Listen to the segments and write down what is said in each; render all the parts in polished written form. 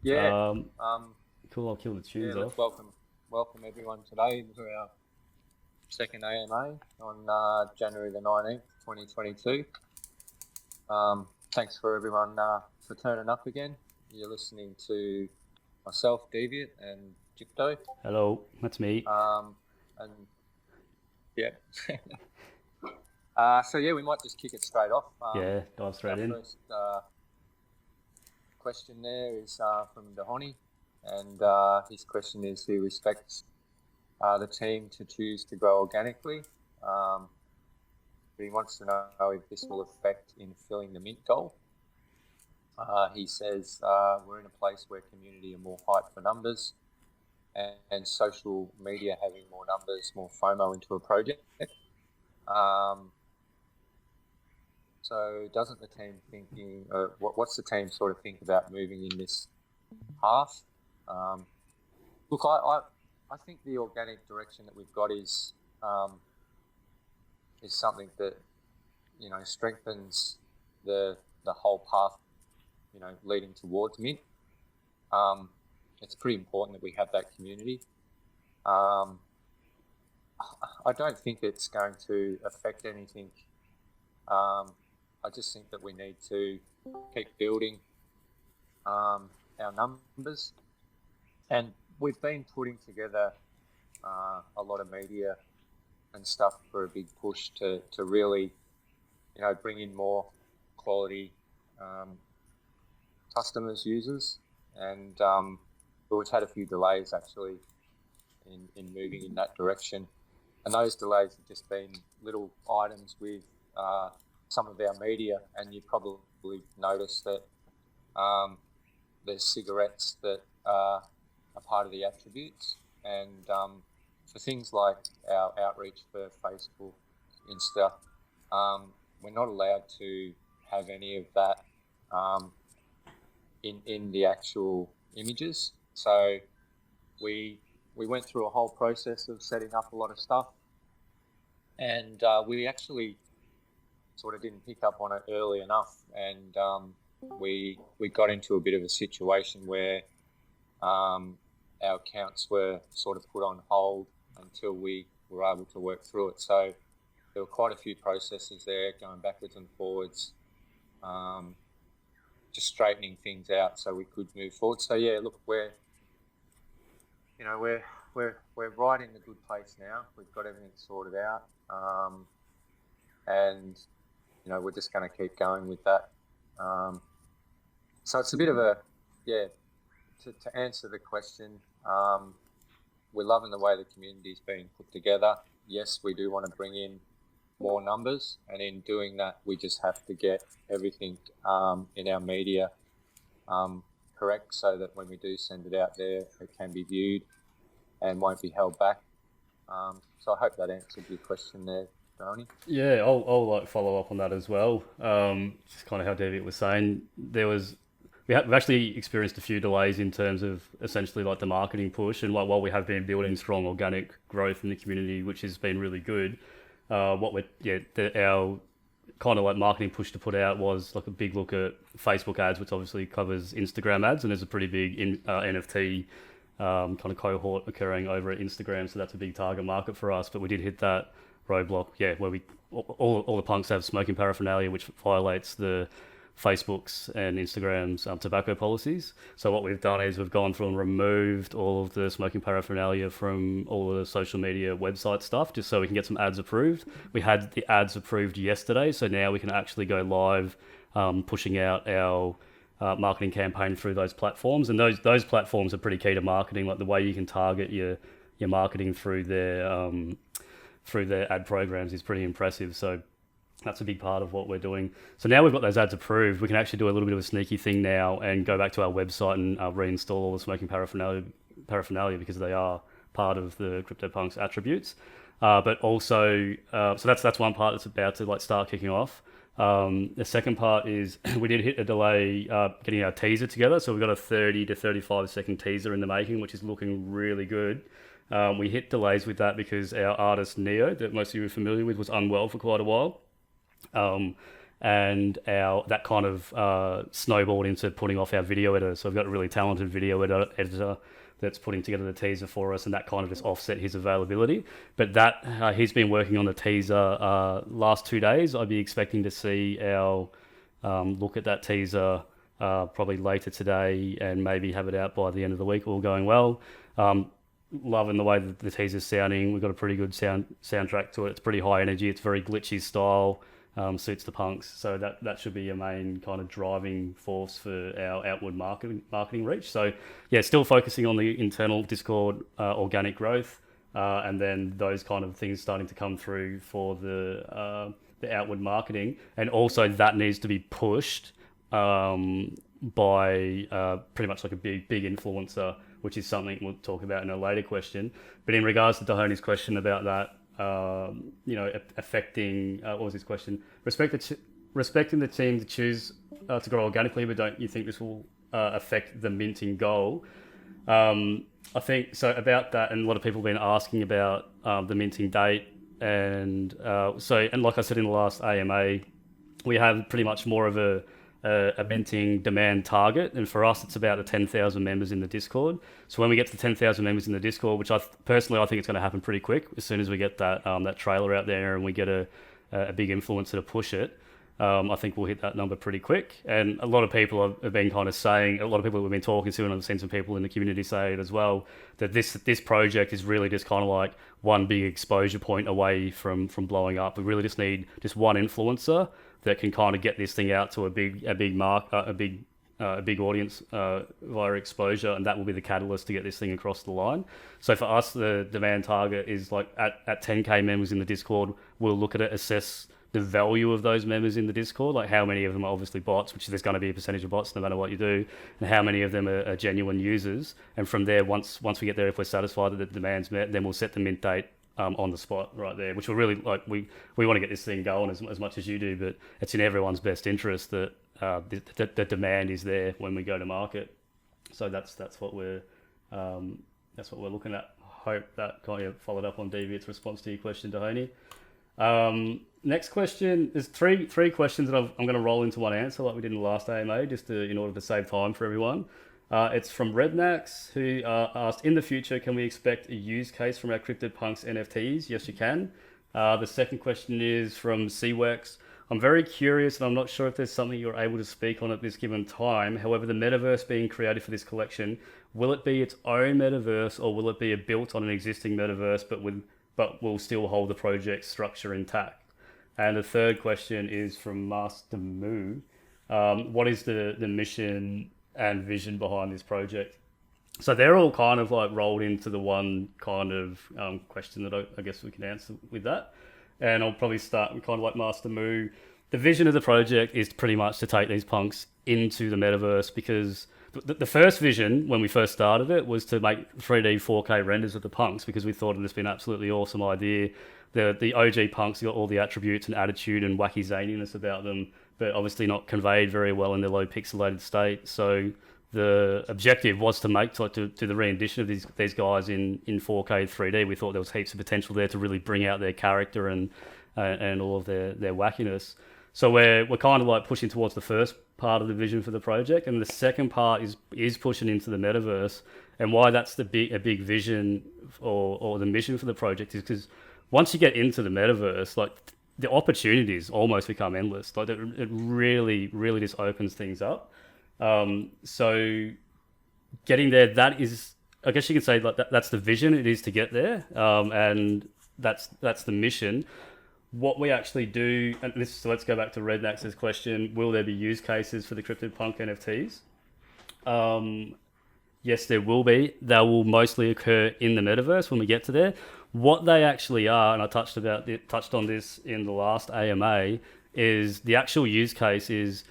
Yeah. Um, Um, cool. I'll kill the yeah. tunes Let's off. welcome everyone today to our second AMA on January the 19th, 2022. Thanks for everyone for turning up again. You're listening to myself, Deviant, and Gypto. Hello, that's me. And yeah. So yeah, we might just kick it straight off. Yeah, dive Our straight in. first question there is from Dahoni, and his question is: Who respects the team to choose to grow organically? Um, but he wants to know if this will affect in filling the mint goal. He says we're in a place where community are more hyped for numbers, and social media having more numbers, more FOMO into a project. So doesn't the team thinking, what's the team sort of think about moving in this path? Look, I think the organic direction that we've got is something that, strengthens the whole path, leading towards mint. It's pretty important that we have that community. I don't think it's going to affect anything. I just think that we need to keep building our numbers, and we've been putting together a lot of media and stuff for a big push to really, bring in more quality customers, users, and we've had a few delays actually in moving in that direction, and those delays have just been little items with some of our media, and you probably noticed that there's cigarettes that are part of the attributes, and for things like our outreach for Facebook, Insta, we're not allowed to have any of that in the actual images. So we went through a whole process of setting up a lot of stuff, and we actually sort of didn't pick up on it early enough, and we got into a bit of a situation where our accounts were sort of put on hold until we were able to work through it. So there were quite a few processes there going backwards and forwards, just straightening things out so we could move forward. So yeah, look, we're right in the good place now. We've got everything sorted out, and we're just going to keep going with that. So it's a bit of a, to answer the question, we're loving the way the community is being put together. Yes, we do want to bring in more numbers, and in doing that, we just have to get everything in our media correct, so that when we do send it out there, it can be viewed and won't be held back. So I hope that answered your question there, Tony. Yeah, I'll like follow up on that as well. Just kind of how David was saying, we've actually experienced a few delays in terms of essentially like the marketing push, and like while we have been building strong organic growth in the community, which has been really good, our kind of like marketing push to put out was like a big look at Facebook ads, which obviously covers Instagram ads, and there's a pretty big NFT kind of cohort occurring over at Instagram, so that's a big target market for us. But we did hit that roadblock, where we all the punks have smoking paraphernalia, which violates the Facebook's and Instagram's tobacco policies. So what we've done is we've gone through and removed all of the smoking paraphernalia from all of the social media website stuff, just so we can get some ads approved. We had the ads approved yesterday, so now we can actually go live, pushing out our marketing campaign through those platforms. And those platforms are pretty key to marketing, like the way you can target your marketing through their ad programs is pretty impressive. So that's a big part of what we're doing. So now we've got those ads approved, we can actually do a little bit of a sneaky thing now and go back to our website and reinstall all the smoking paraphernalia, because they are part of the CryptoPunks attributes. But also, so that's one part that's about to like start kicking off. The second part is we did hit a delay getting our teaser together. So we've got a 30 to 35-second teaser in the making, which is looking really good. We hit delays with that because our artist Neo, that most of you are familiar with, was unwell for quite a while. and that kind of snowballed into putting off our video editor. So we've got a really talented video editor that's putting together the teaser for us, and that kind of just offset his availability. But that he's been working on the teaser last 2 days. I'd be expecting to see our look at that teaser probably later today, and maybe have it out by the end of the week, all going well. Loving the way that the teaser's sounding. We've got a pretty good soundtrack to it. It's pretty high energy. It's very glitchy style. Suits the punks. So that should be a main kind of driving force for our outward marketing reach. So yeah, still focusing on the internal Discord organic growth, and then those kind of things starting to come through for the outward marketing. And also that needs to be pushed by pretty much like a big influencer, which is something we'll talk about in a later question. But in regards to Dahoni's question about that, affecting, what was his question? Respecting the team to choose to grow organically, but don't you think this will affect the minting goal? I think so about that, and a lot of people have been asking about the minting date, and like I said in the last AMA, we have pretty much more of a minting demand target, and for us it's about the 10,000 members in the Discord. So when we get to the 10,000 members in the Discord, which I think it's going to happen pretty quick, as soon as we get that trailer out there and we get a big influencer to push it, I think we'll hit that number pretty quick. And a lot of people have been kind of saying, a lot of people we've been talking to, and I've seen some people in the community say it as well, that this project is really just kind of like one big exposure point away from blowing up. We really just need just one influencer that can kind of get this thing out to a big audience via exposure, and that will be the catalyst to get this thing across the line. So for us, the demand target is like at 10k members in the Discord. We'll look at it, assess the value of those members in the Discord, like how many of them are obviously bots, which there's going to be a percentage of bots no matter what you do, and how many of them are genuine users. And from there, once we get there, if we're satisfied that the demand's met, then we'll set the mint date on the spot right there, which will really, like, we want to get this thing going as much as you do, but it's in everyone's best interest that the demand is there when we go to market. So that's what we're looking at. Hope that kind of followed up on Deviat's response to your question, Dahoni. Next question, there's three questions that I'm going to roll into one answer like we did in the last AMA, just in order to save time for everyone. It's from Rednax, who asked, in the future, can we expect a use case from our CryptoPunks NFTs? Yes, you can. The second question is from CWEX. I'm very curious, and I'm not sure if there's something you're able to speak on at this given time. However, the metaverse being created for this collection, will it be its own metaverse, or will it be built on an existing metaverse, but will still hold the project structure intact? And the third question is from Master Moo. What is the mission and vision behind this project? So they're all kind of like rolled into the one kind of question that I guess we can answer with that. And I'll probably start with kind of like Master Moo. The vision of the project is pretty much to take these punks into the metaverse, because the first vision when we first started it was to make 3D 4K renders of the punks, because we thought it was been an absolutely awesome idea. The OG punks got all the attributes and attitude and wacky zaniness about them, but obviously not conveyed very well in their low pixelated state. So the objective was to make to the re-edition of these guys in 4K 3D. We thought there was heaps of potential there to really bring out their character and all of their wackiness. So we're kind of like pushing towards the first part of the vision for the project, and the second part is pushing into the metaverse. And why that's a big vision or the mission for the project is because once you get into the metaverse, like, the opportunities almost become endless. Like, it really, really just opens things up. So getting there, that is, I guess you can say, like, that's the vision. It is to get there, and that's the mission. What we actually do, and so let's go back to Rednax's question: will there be use cases for the CryptoPunk NFTs? Yes, there will be. They will mostly occur in the metaverse when we get to there. What they actually are, and I touched on this in the last AMA, is the actual use case is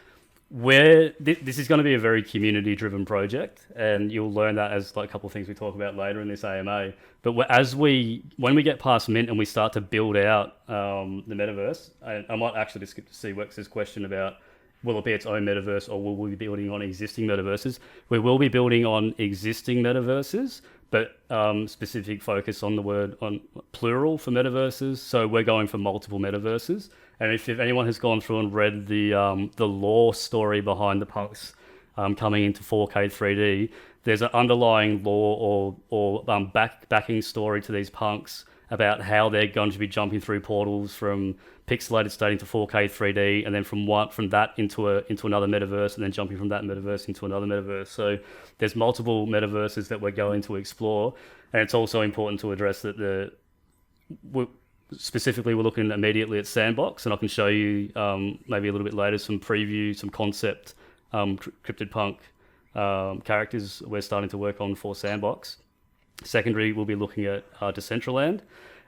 where this is going to be a very community-driven project, and you'll learn that as like a couple of things we talk about later in this AMA. But when we get past Mint and we start to build out the metaverse, I might actually just skip to see Wex's question about will it be its own metaverse or will we be building on existing metaverses? We will be building on existing metaverses, but specific focus on the word on plural for metaverses. So we're going for multiple metaverses. And if anyone has gone through and read the lore story behind the punks coming into 4K 3D, there's an underlying lore or backing story to these punks about how they're going to be jumping through portals from pixelated state into 4K 3D, and then from that into another metaverse, and then jumping from that metaverse into another metaverse. So there's multiple metaverses that we're going to explore, and it's also important to address that specifically we're looking immediately at Sandbox, and I can show you maybe a little bit later some preview, some concept cryptid punk characters we're starting to work on for Sandbox. Secondary, we'll be looking at Decentraland.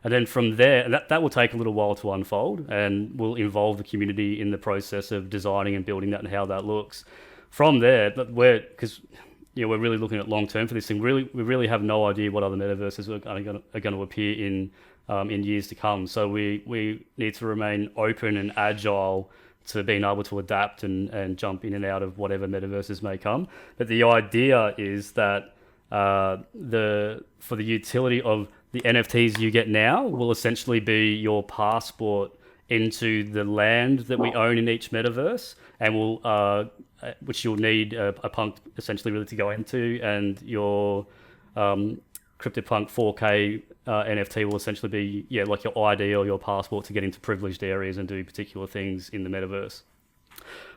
And then from there, and that will take a little while to unfold, and will involve the community in the process of designing and building that and how that looks. From there, we're really looking at long term for this thing. We really have no idea what other metaverses are going to appear in years to come. So we need to remain open and agile to being able to adapt and jump in and out of whatever metaverses may come. But the idea is that for the utility of the NFTs you get now will essentially be your passport into the land that we own in each metaverse, and which you'll need a punk essentially really to go into, and your CryptoPunk 4K NFT will essentially be like your ID or your passport to get into privileged areas and do particular things in the metaverse.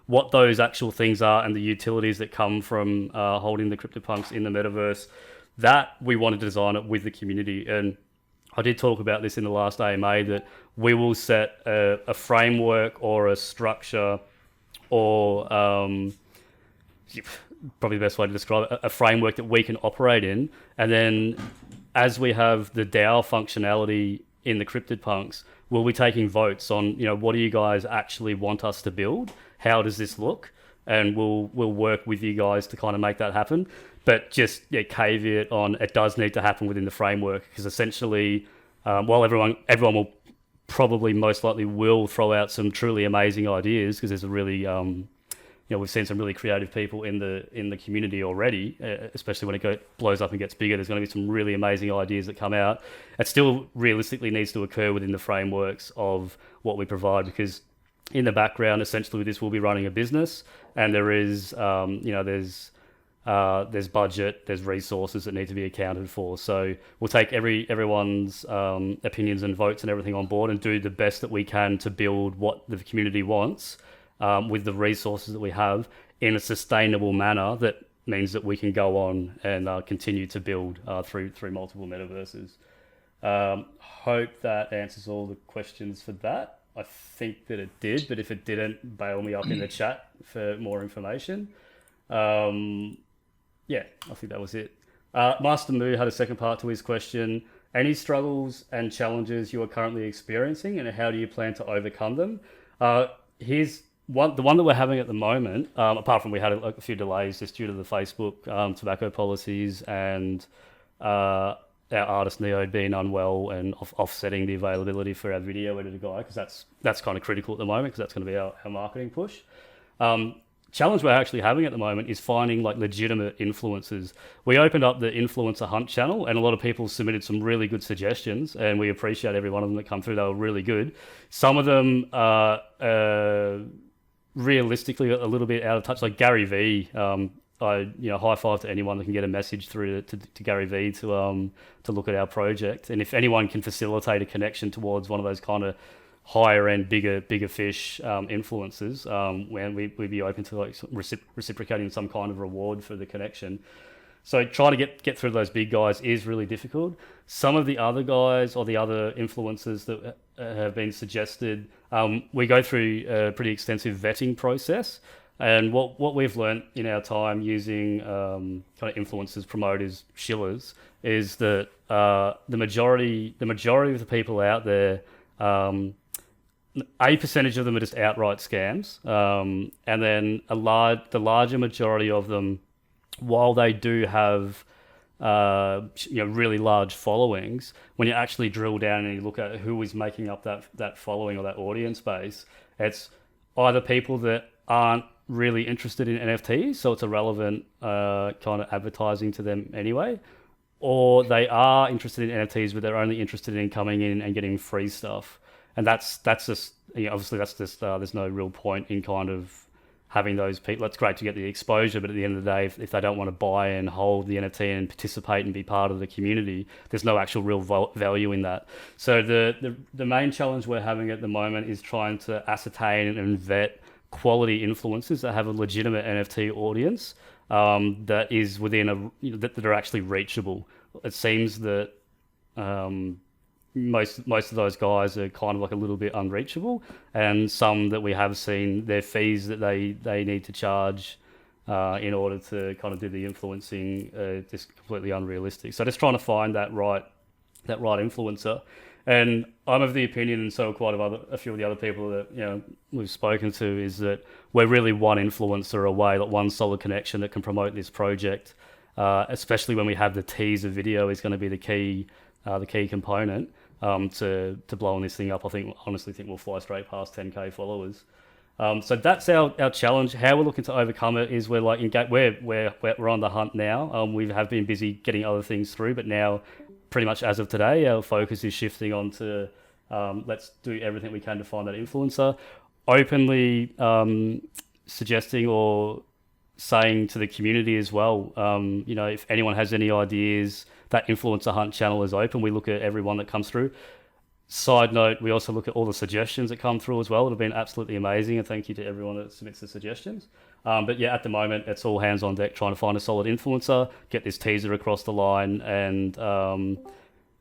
What those actual things are and the utilities that come from holding the CryptoPunks in the metaverse, that we want to design it with the community. And I did talk about this in the last AMA, that we will set a framework or a structure, or probably the best way to describe it, a framework that we can operate in. And then as we have the DAO functionality in the CryptoPunks, we'll be taking votes on, what do you guys actually want us to build? How does this look? And we'll work with you guys to kind of make that happen. But just caveat on, it does need to happen within the framework, because essentially, while everyone will probably most likely will throw out some truly amazing ideas, because there's a really we've seen some really creative people in the community already, especially when it blows up and gets bigger. There's going to be some really amazing ideas that come out. It still realistically needs to occur within the frameworks of what we provide, because in the background, essentially with this, we'll be running a business, and there is there's budget, there's resources that need to be accounted for. So we'll take everyone's opinions and votes and everything on board, and do the best that we can to build what the community wants with the resources that we have in a sustainable manner. That means that we can go on and continue to build through multiple metaverses. Hope that answers all the questions for that. I think that it did, but if it didn't, bail me up in the chat for more information. I think that was it. Master Moo had a second part to his question. Any struggles and challenges you are currently experiencing, and how do you plan to overcome them? Here's the one that we're having at the moment, apart from we had a few delays just due to the Facebook tobacco policies, and our artist Neo being unwell and offsetting the availability for our video editor guy, because that's kind of critical at the moment, because that's going to be our marketing push. Challenge we're actually having at the moment is finding legitimate influencers. We opened up the influencer hunt channel, and a lot of people submitted some really good suggestions, and we appreciate every one of them that come through. They were really good. Some of them are realistically a little bit out of touch, like Gary V. High five to anyone that can get a message through to Gary V to look at our project. And if anyone can facilitate a connection towards one of those kind of higher end, bigger fish influencers, when we'd be open to reciprocating some kind of reward for the connection. So trying to get through those big guys is really difficult. Some of the other guys or the other influencers that have been suggested, we go through a pretty extensive vetting process. And what we've learned in our time using kind of influencers, promoters, shillers, is that the majority of the people out there, a percentage of them are just outright scams, and then the larger majority of them, while they do have really large followings, when you actually drill down and you look at who is making up that following or that audience base, it's either people that aren't really interested in NFTs, so it's irrelevant kind of advertising to them anyway, or they are interested in NFTs, but they're only interested in coming in and getting free stuff. And that's just, obviously that's just there's no real point in kind of having those people. It's great to get the exposure, but at the end of the day, if they don't want to buy and hold the NFT and participate and be part of the community, there's no actual real value in that. So the main challenge we're having at the moment is trying to ascertain and vet quality influencers that have a legitimate NFT audience, that is within that are actually reachable. It seems that most of those guys are kind of like a little bit unreachable, and some that we have seen, their fees that they need to charge in order to kind of do the influencing, just completely unrealistic. So just trying to find that right influencer. And I'm of the opinion, and so are a few of the other people that we've spoken to, is that we're really one influencer away, like one solid connection that can promote this project. Especially when we have the teaser video is going to be the key component to blowing this thing up. Honestly think we'll fly straight past 10k followers. So that's our challenge. How we're looking to overcome it is we're on the hunt now. We have been busy getting other things through, but now, pretty much as of today, our focus is shifting on to let's do everything we can to find that influencer. Openly suggesting or saying to the community as well, if anyone has any ideas, that influencer hunt channel is open. We look at everyone that comes through. Side note, we also look at all the suggestions that come through as well. It have been absolutely amazing, and thank you to everyone that submits the suggestions. But yeah, at the moment, it's all hands on deck trying to find a solid influencer, get this teaser across the line, and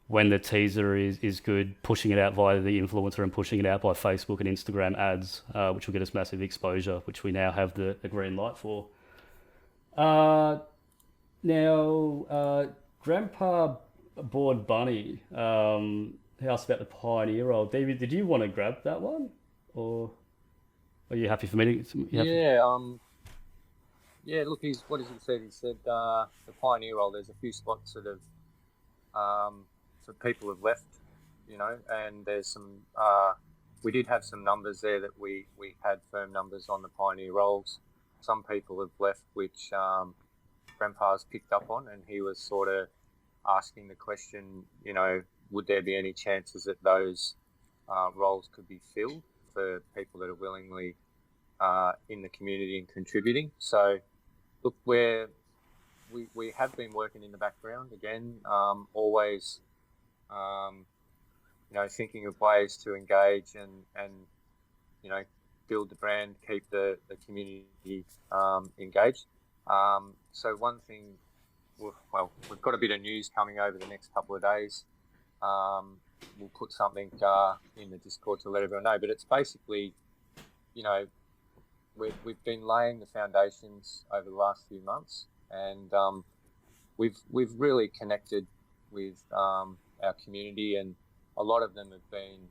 when the teaser is good, pushing it out via the influencer and pushing it out by Facebook and Instagram ads, which will get us massive exposure, which we now have the green light for. Grandpa Board Bunny, he asked about the Pioneer role. David, did you want to grab that one, or are you happy for me to? Yeah. Look, what has he said? He said the Pioneer role. There's a few spots that have so people have left, and there's some. We did have some numbers there that we had firm numbers on the Pioneer roles. Some people have left, which Grandpa's picked up on, and he was sort of asking the question, would there be any chances that those roles could be filled for people that are willingly in the community and contributing? So, look, we have been working in the background again, always, thinking of ways to engage and build the brand, keep the community engaged. So one thing, we've got a bit of news coming over the next couple of days. We'll put something in the Discord to let everyone know. But it's basically, we've been laying the foundations over the last few months, and we've really connected with our community, and a lot of them have been,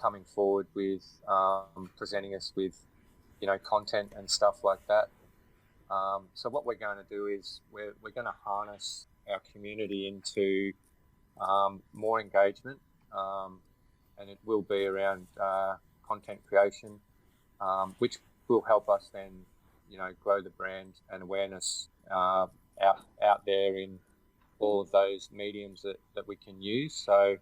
coming forward with presenting us with, content and stuff like that. So what we're going to do is we're going to harness our community into more engagement, and it will be around content creation, which will help us then, grow the brand and awareness out there in all of those mediums that we can use. So,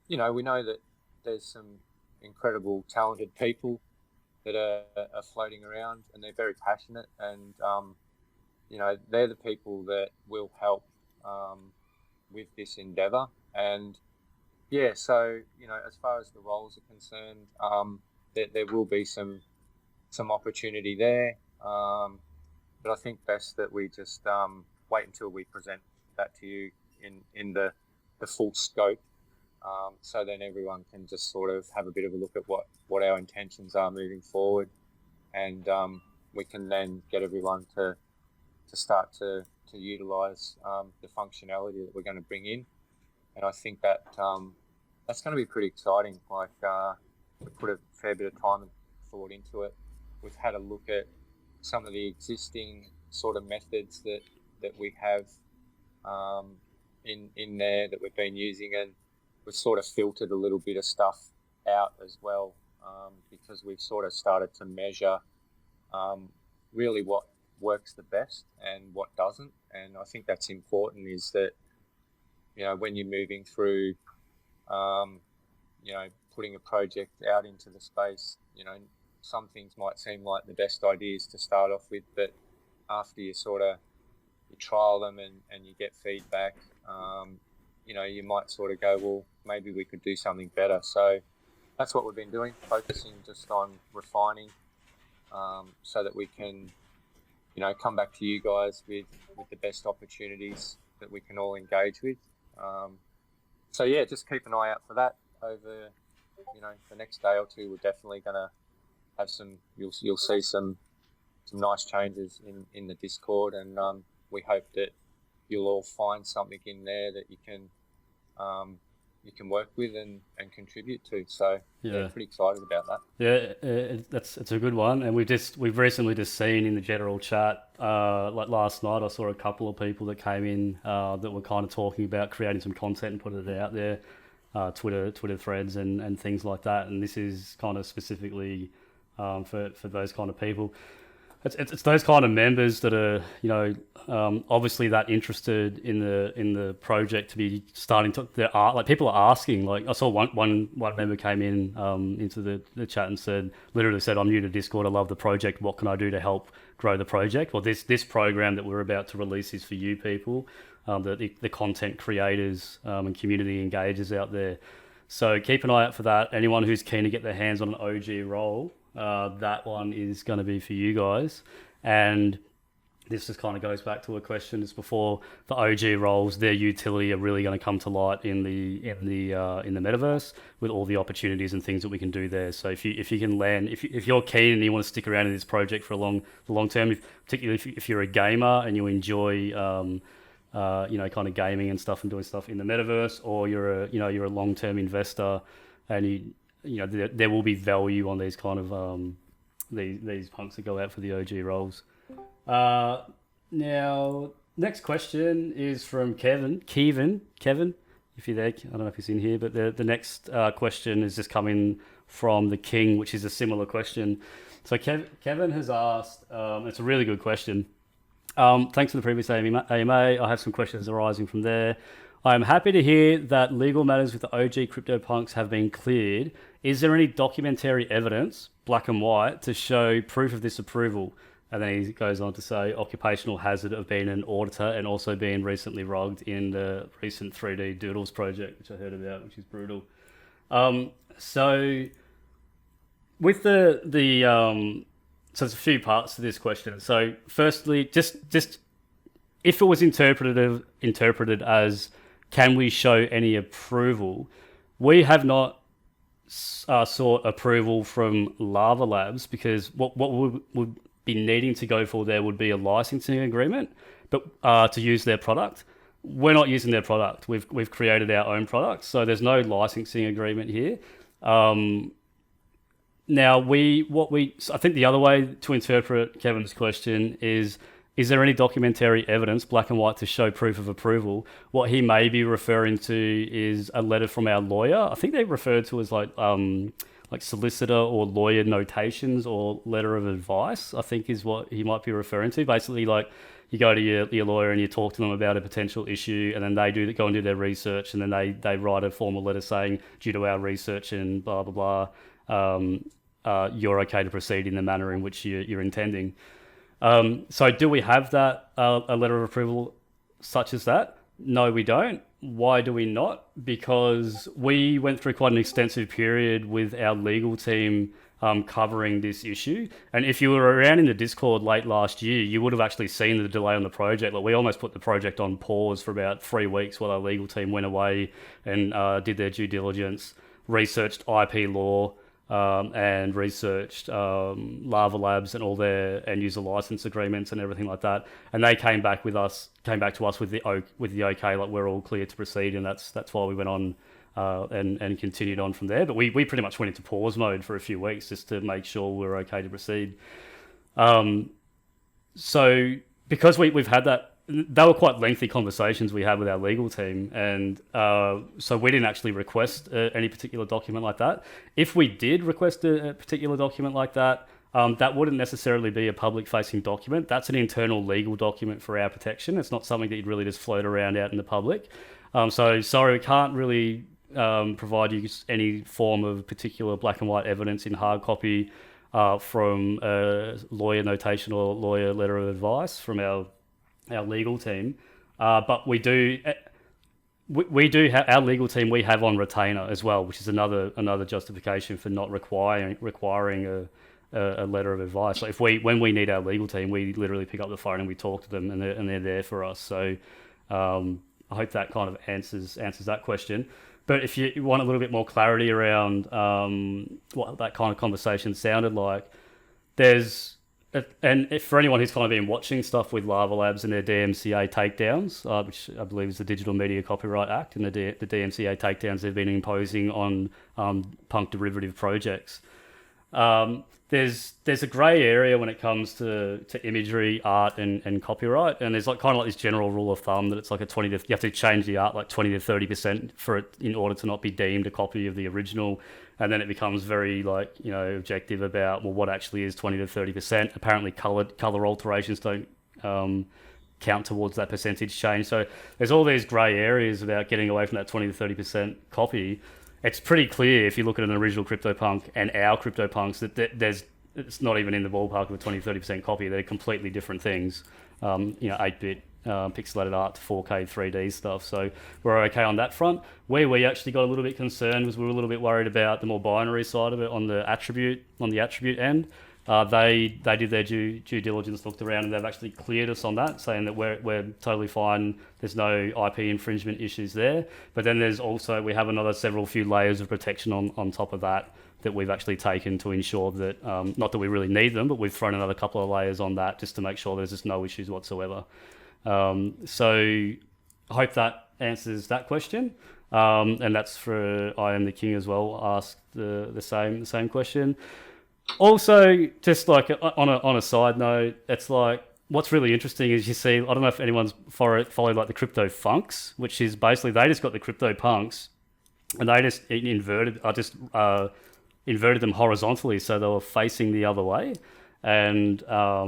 we know that there's some incredible, talented people that are floating around, and they're very passionate, and they're the people that will help with this endeavor. And yeah, so as far as the roles are concerned, there will be some opportunity there, but I think best that we just wait until we present that to you in the full scope, so then everyone can just sort of have a bit of a look at what our intentions are moving forward, and we can then get everyone to start to utilise the functionality that we're going to bring in. And I think that that's going to be pretty exciting. Like, we put a fair bit of time and thought into it. We've had a look at some of the existing sort of methods that we have in there that we've been using, and we've sort of filtered a little bit of stuff out as well, because we've sort of started to measure really what works the best and what doesn't. And I think that's important, is that, you know, when you're moving through, you know, putting a project out into the space, you know, some things might seem like the best ideas to start off with, but after you trial them and you get feedback, you know, you might sort of go, well, maybe we could do something better. So that's what we've been doing, focusing just on refining, so that we can, you know, come back to you guys with the best opportunities that we can all engage with. So yeah, just keep an eye out for that over, you know, the next day or two. We're definitely going to have you'll see some nice changes in the Discord, and we hope that you'll all find something in there that you can work with and contribute to. So yeah, pretty excited about that. Yeah, it's a good one, and we've recently just seen in the general chat, like last night, I saw a couple of people that came in that were kind of talking about creating some content and putting it out there, Twitter threads and things like that. And this is kind of specifically for those kind of people. It's those kind of members that are, you know, obviously that interested in the project to be starting to, like people are asking, like I saw one member came in into the chat and literally said, I'm new to Discord, I love the project, what can I do to help grow the project? Well, this program that we're about to release is for you people, the content creators and community engagers out there. So keep an eye out for that. Anyone who's keen to get their hands on an OG role, that one is going to be for you guys. And this just kind of goes back to a question just before, the OG roles, their utility are really going to come to light in the metaverse, with all the opportunities and things that we can do there. So if you can land, if you're keen and you want to stick around in this project for the long term, particularly if you're a gamer and you enjoy you know, kind of gaming and stuff and doing stuff in the metaverse, or you're a long-term investor and you know, there will be value on these kind of these punks that go out for the OG roles. Now, next question is from Kevin, if you're there. I don't know if he's in here, but the next question is just coming from the King, which is a similar question. So Kevin has asked, it's a really good question. Thanks for the previous AMA. I have some questions arising from there. I am happy to hear that legal matters with the OG CryptoPunks have been cleared. Is there any documentary evidence, black and white, to show proof of this approval? And then he goes on to say occupational hazard of being an auditor and also being recently rogged in the recent 3D Doodles project, which I heard about, which is brutal. So with so there's a few parts to this question. So firstly, just if it was interpreted as, can we show any approval? We have not sought approval from Lava Labs, because what we would be needing to go for there would be a licensing agreement, but to use their product. We're not using their product. We've created our own product, so there's no licensing agreement here. Now, I think the other way to interpret Kevin's question is there any documentary evidence, black and white, to show proof of approval? What he may be referring to is a letter from our lawyer. I think they refer to as like solicitor or lawyer notations or letter of advice, I think is what he might be referring to. Basically, like, you go to your lawyer and you talk to them about a potential issue, and then they go and do their research, and then they write a formal letter saying, due to our research and blah, blah, blah, you're okay to proceed in the manner in which you're intending. So do we have that, a letter of approval such as that? No, we don't. Why do we not? Because we went through quite an extensive period with our legal team covering this issue. And if you were around in the Discord late last year, you would have actually seen the delay on the project. Like, we almost put the project on pause for about 3 weeks while our legal team went away and did their due diligence, researched IP law, and researched Lava Labs and all their end user license agreements and everything like that. And they came back to us with the okay, like, we're all clear to proceed, and that's why we went on and continued on from there. But we pretty much went into pause mode for a few weeks just to make sure we're okay to proceed. So because we've had that, they were quite lengthy conversations we had with our legal team, and so we didn't actually request any particular document like that. If we did request a particular document like that, that wouldn't necessarily be a public-facing document. That's an internal legal document for our protection. It's not something that you'd really just float around out in the public. So sorry, we can't really provide you any form of particular black and white evidence in hard copy from a lawyer notation or lawyer letter of advice from our legal team. But we do have our legal team. We have on retainer as well, which is another justification for not requiring a letter of advice. Like when we need our legal team, we literally pick up the phone and we talk to them, and they're there for us. So I hope that kind of answers that question. But if you want a little bit more clarity around what that kind of conversation sounded like, and if for anyone who's kind of been watching stuff with Lava Labs and their DMCA takedowns, which I believe is the Digital Media Copyright Act, and the DMCA takedowns they've been imposing on punk derivative projects, there's a grey area when it comes to imagery, art, and copyright, and there's like kind of like this general rule of thumb that it's like you have to change the art like 20 to 30% for it in order to not be deemed a copy of the original, and then it becomes very like objective about what actually is 20 to 30%. Apparently, color alterations don't count towards that percentage change. So there's all these grey areas about getting away from that 20 to 30% copy. It's pretty clear if you look at an original CryptoPunk and our CryptoPunks that it's not even in the ballpark of a 20-30% copy. They're completely different things. 8-bit pixelated art to 4K 3D stuff. So we're okay on that front. Where we actually got a little bit concerned was we were a little bit worried about the more binary side of it on the attribute end. They did their due diligence, looked around, and they've actually cleared us on that, saying that we're totally fine. There's no IP infringement issues there. But then we have another few layers of protection on top of that we've actually taken to ensure that, not that we really need them, but we've thrown another couple of layers on that just to make sure there's just no issues whatsoever. So I hope that answers that question. And that's for I Am the King as well, asked the same question. Also, just like on a side note, it's like what's really interesting is you see, I don't know if anyone's followed like the crypto funks, which is basically they just got the crypto punks and they just inverted them horizontally so they were facing the other way, and I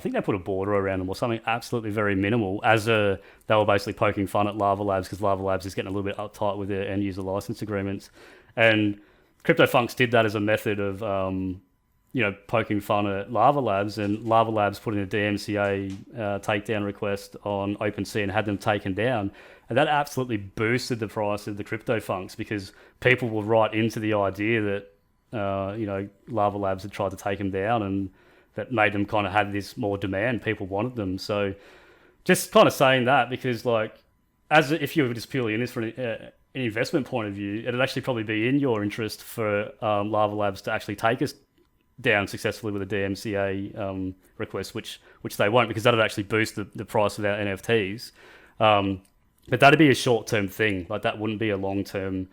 think they put a border around them or something absolutely very minimal they were basically poking fun at Lava Labs because Lava Labs is getting a little bit uptight with their end user license agreements, and CryptoFunks did that as a method of, poking fun at Lava Labs, and Lava Labs put in a DMCA takedown request on OpenSea and had them taken down. And that absolutely boosted the price of the CryptoFunks because people were right into the idea that, Lava Labs had tried to take them down, and that made them kind of have this more demand. People wanted them. So just kind of saying that because, like, if you were just purely in this for an investment point of view, it'd actually probably be in your interest for Lava Labs to actually take us down successfully with a DMCA request, which they won't, because that'd actually boost the price of our NFTs. But that'd be a short-term thing. Like that wouldn't be a long-term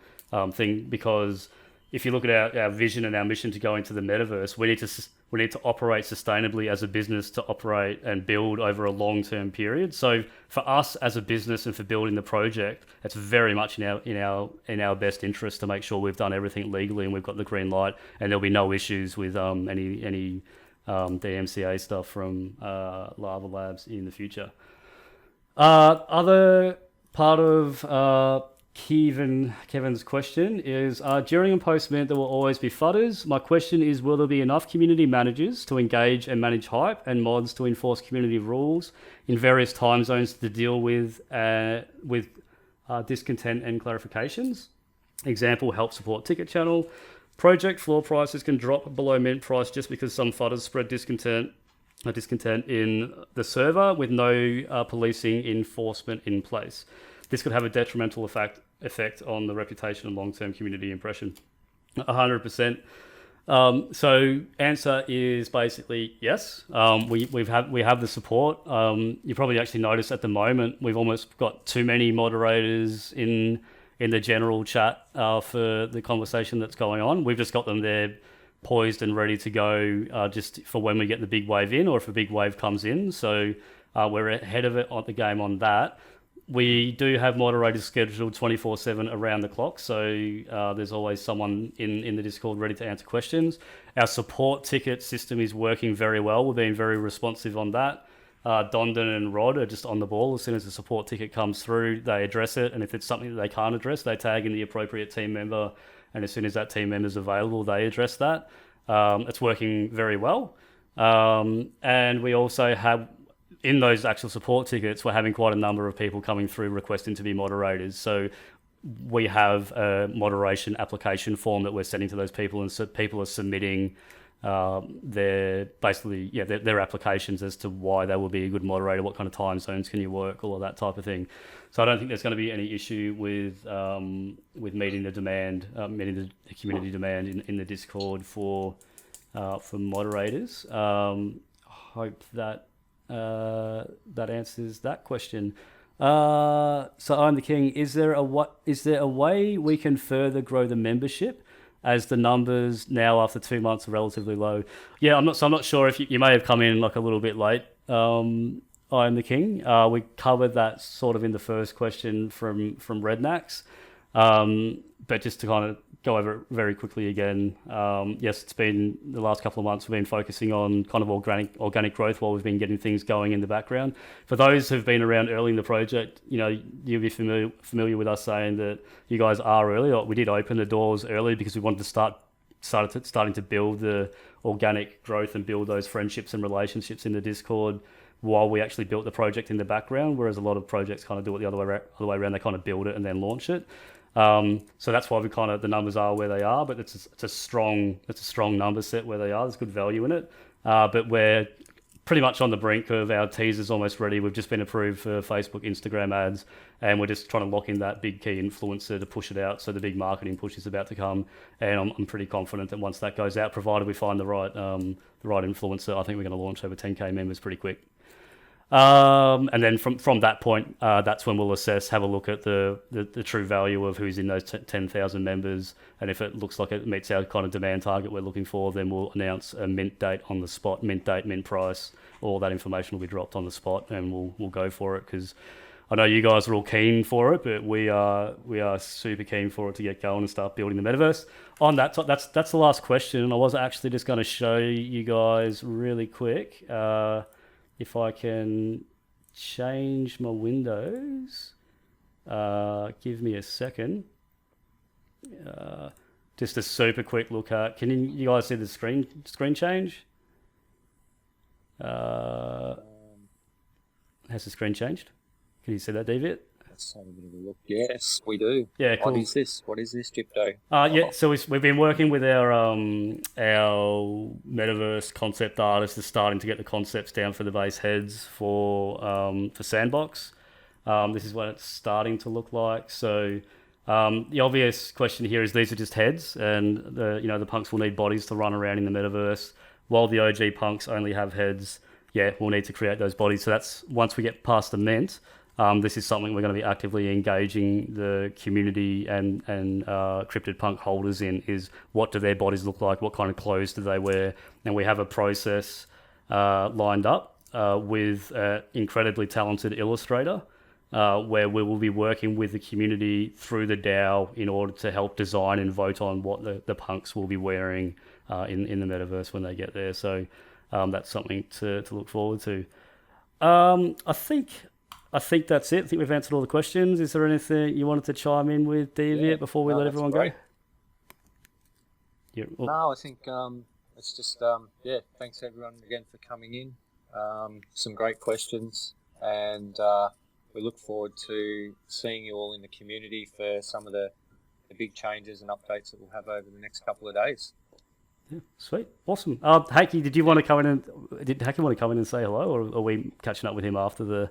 thing, because if you look at our vision and our mission to go into the metaverse, we need to operate sustainably as a business to operate and build over a long-term period. So for us as a business and for building the project, it's very much in our best interest to make sure we've done everything legally and we've got the green light, and there'll be no issues with any DMCA stuff from Lava Labs in the future. Other part of Kevin's question is, during and post-mint there will always be FUDders. My question is, will there be enough community managers to engage and manage hype and mods to enforce community rules in various time zones to deal with discontent and clarifications? Example, help support ticket channel. Project floor prices can drop below mint price just because some FUDders spread discontent in the server with no policing enforcement in place. This could have a detrimental effect on the reputation and long-term community impression. 100%. So answer is basically yes. We have the support. You probably actually notice at the moment we've almost got too many moderators in the general chat for the conversation that's going on. We've just got them there poised and ready to go just for when we get the big wave in, or if a big wave comes in. So we're ahead of it on the game on that. We do have moderators scheduled 24/7 around the clock, so there's always someone in the Discord ready to answer questions. Our support ticket system is working very well. We're being very responsive on that. Dondon and Rod are just on the ball. As soon as the support ticket comes through, they address it, and if it's something that they can't address, they tag in the appropriate team member, and as soon as that team member is available, they address that. It's working very well. And we also have, in those actual support tickets, we're having quite a number of people coming through requesting to be moderators. So we have a moderation application form that we're sending to those people, and so people are submitting their applications as to why they will be a good moderator, what kind of time zones can you work, all of that type of thing. So I don't think there's going to be any issue with meeting the demand, meeting the community demand in the Discord for moderators. Hope that that answers that question. So I'm the King. Is there a way we can further grow the membership, as the numbers now after 2 months are relatively low? Yeah, I'm not sure if you may have come in like a little bit late. I am the King. We covered that sort of in the first question from Rednax. But just to kind of go over it very quickly again, yes, it's been the last couple of months we've been focusing on kind of organic growth while we've been getting things going in the background. For those who've been around early in the project, you'll be familiar with us saying that you guys are early. We did open the doors early because we wanted to starting to build the organic growth and build those friendships and relationships in the Discord while we actually built the project in the background, whereas a lot of projects kind of do it the other way around. They kind of build it and then launch it. So that's why the numbers are where they are, but it's a strong number set where they are. There's good value in it, but we're pretty much on the brink of our teasers almost ready. We've just been approved for Facebook, Instagram ads, and we're just trying to lock in that big key influencer to push it out. So the big marketing push is about to come, and I'm pretty confident that once that goes out, provided we find the right influencer, I think we're going to launch over 10k members pretty quick. And then from that point, that's when we'll have a look at the true value of who's in those 10,000 members, and if it looks like it meets our kind of demand target we're looking for, then we'll announce a mint date on the spot, mint date, mint price. All that information will be dropped on the spot, and we'll go for it, because I know you guys are all keen for it, but we are super keen for it to get going and start building the metaverse. On that, that's the last question. I was actually just going to show you guys really quick. If I can change my windows, give me a second. Just a super quick look at. Can you guys see the screen change? Has the screen changed? Can you see that, David? Let's have a bit of a look. Yes, we do. Yeah, cool. What is this, Jypto? Yeah, so we've been working with our metaverse concept artists, is starting to get the concepts down for the base heads for Sandbox. This is what it's starting to look like. So the obvious question here is these are just heads, and the punks will need bodies to run around in the metaverse. While the OG punks only have heads, we'll need to create those bodies. So that's once we get past the mint. This is something we're going to be actively engaging the community and cryptid punk holders in, is what do their bodies look like, what kind of clothes do they wear, and we have a process lined up with an incredibly talented illustrator where we will be working with the community through the DAO in order to help design and vote on what the punks will be wearing in the metaverse when they get there. So that's something to look forward to. I think that's it. I think we've answered all the questions. Is there anything you wanted to chime in with, Deviant, before we let everyone go? Yeah. No, I think it's just, thanks everyone again for coming in. Some great questions, and we look forward to seeing you all in the community for some of the big changes and updates that we'll have over the next couple of days. Yeah, sweet. Awesome. Haki, did Haki want to come in and say hello, or are we catching up with him after the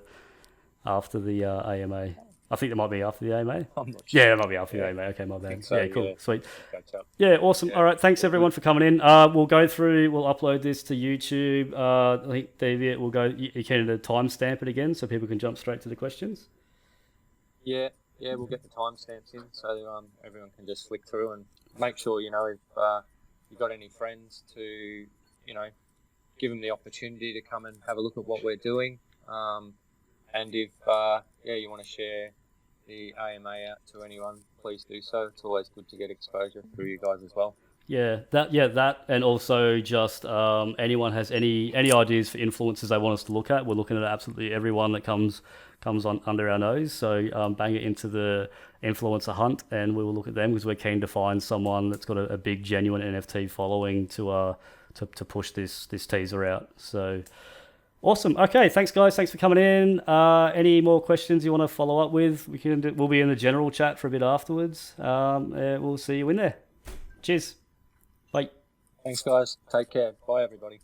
AMA? I think it might be after the AMA. I'm not sure. Yeah, it might be after the AMA. Okay, my bad. So, cool. Yeah. Sweet. Yeah, awesome. Yeah. All right, thanks everyone for coming in. We'll upload this to YouTube. I think, David, you can timestamp it again so people can jump straight to the questions? Yeah, we'll get the timestamps in so everyone can just flick through and make sure, if you've got any friends to, give them the opportunity to come and have a look at what we're doing. And if you want to share the AMA out to anyone, please do so. It's always good to get exposure through you guys as well. Yeah, that, and also just anyone has any ideas for influencers they want us to look at. We're looking at absolutely everyone that comes on under our nose. So bang it into the influencer hunt, and we will look at them because we're keen to find someone that's got a big genuine NFT following to push this teaser out. So awesome. Okay, thanks guys. Thanks for coming in. Any more questions you want to follow up with? We'll be in the general chat for a bit afterwards. We'll see you in there. Cheers. Bye. Thanks, guys. Take care. Bye, everybody.